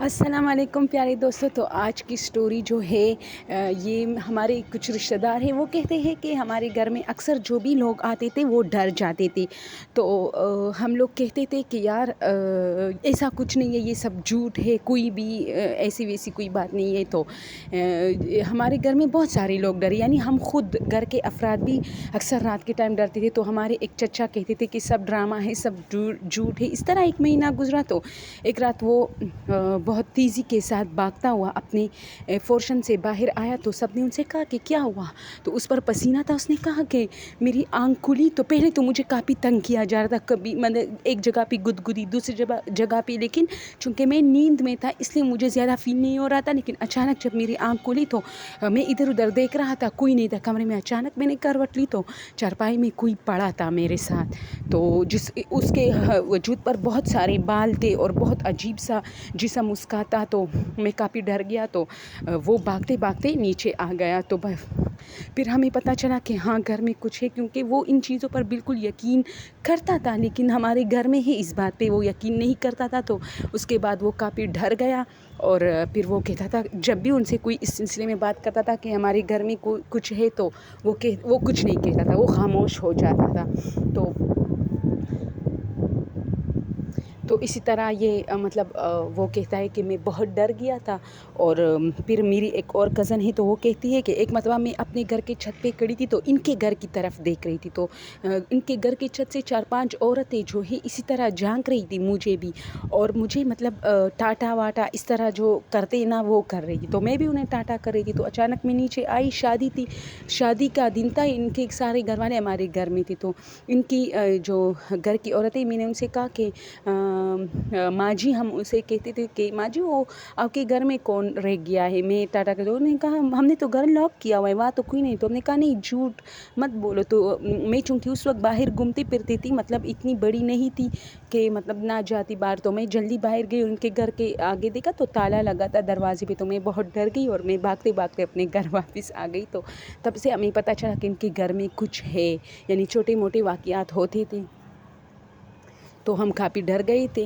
السلام علیکم پیارے دوستو. تو آج کی سٹوری جو ہے یہ ہمارے کچھ رشتہ دار ہیں. وہ کہتے ہیں کہ ہمارے گھر میں اکثر جو بھی لوگ آتے تھے وہ ڈر جاتے تھے. تو ہم لوگ کہتے تھے کہ یار ایسا کچھ نہیں ہے, یہ سب جھوٹ ہے, کوئی بھی ایسی ویسی کوئی بات نہیں ہے. تو ہمارے گھر میں بہت سارے لوگ ڈرے, یعنی ہم خود گھر کے افراد بھی اکثر رات کے ٹائم ڈرتے تھے. تو ہمارے ایک چچا کہتے تھے کہ سب ڈرامہ ہے, سب جھوٹ ہے. اس طرح ایک مہینہ گزرا. تو ایک رات وہ بہت تیزی کے ساتھ بھاگتا ہوا اپنے پورشن سے باہر آیا. تو سب نے ان سے کہا کہ کیا ہوا؟ تو اس پر پسینہ تھا. اس نے کہا کہ میری آنکھ کھلی. تو پہلے تو مجھے کافی تنگ کیا جا رہا تھا, کبھی مطلب ایک جگہ پہ گدگدی, دوسری جگہ پہ, لیکن چونکہ میں نیند میں تھا اس لیے مجھے زیادہ فیل نہیں ہو رہا تھا. لیکن اچانک جب میری آنکھ کھلی تو میں ادھر ادھر دیکھ رہا تھا, کوئی نہیں تھا کمرے میں. اچانک میں نے کروٹ لی تو چارپائی میں کوئی پڑا تھا میرے ساتھ. تو اس کے وجود پر بہت سارے بال تھے اور بہت عجیب سا جسم اس کا تھا. تو میں کافی ڈر گیا. تو وہ بھاگتے بھاگتے نیچے آ گیا. تو پھر ہمیں پتہ چلا کہ ہاں گھر میں کچھ ہے, کیونکہ وہ ان چیزوں پر بالکل یقین کرتا تھا, لیکن ہمارے گھر میں ہی اس بات پہ وہ یقین نہیں کرتا تھا. تو اس کے بعد وہ کافی ڈر گیا. اور پھر وہ کہتا تھا, جب بھی ان سے کوئی اس سلسلے میں بات کرتا تھا کہ ہمارے گھر میں کچھ ہے, تو وہ کچھ نہیں کہتا تھا, وہ خاموش ہو جاتا تھا. تو اسی طرح یہ مطلب وہ کہتا ہے کہ میں بہت ڈر گیا تھا. اور پھر میری ایک اور کزن ہے, تو وہ کہتی ہے کہ ایک مرتبہ میں اپنے گھر کے چھت پہ کھڑی تھی, تو ان کے گھر کی طرف دیکھ رہی تھی. تو ان کے گھر کے چھت سے 4-5 عورتیں جو ہے اسی طرح جھانک رہی تھی مجھے بھی, اور مجھے مطلب ٹاٹا واٹا اس طرح جو کرتے ہیں نا وہ کر رہی تھی. تو میں بھی انہیں ٹاٹا کر رہی تھی. تو اچانک میں نیچے آئی, شادی تھی, شادی کا دن تھا, ان کے سارے گھر والے ہمارے گھر میں تھے. تو ان کی جو گھر کی عورتیں, میں نے ان سے کہا کہ ماں جی, ہم اسے کہتے تھے کہ ماں جی وہ آپ کے گھر میں کون رہ گیا ہے, میں ٹاٹا کر. انہوں نے کہا ہم نے تو گھر لاک کیا ہوا ہے, وہاں تو کوئی نہیں. تو ہم نے کہا نہیں, جھوٹ مت بولو. تو میں چونکہ اس وقت باہر گھومتی پھرتی تھی, مطلب اتنی بڑی نہیں تھی کہ مطلب نہ جاتی باہر. تو میں جلدی باہر گئی, ان کے گھر کے آگے دیکھا تو تالا لگا تھا دروازے پہ. تو میں بہت ڈر گئی اور میں بھاگتے بھاگتے اپنے گھر واپس آ گئی. تو تب سے ہمیں پتہ چلا کہ ان کے گھر میں کچھ ہے, یعنی چھوٹے موٹے واقعات ہوتے تھے. تو ہم کافی ڈر گئے تھے.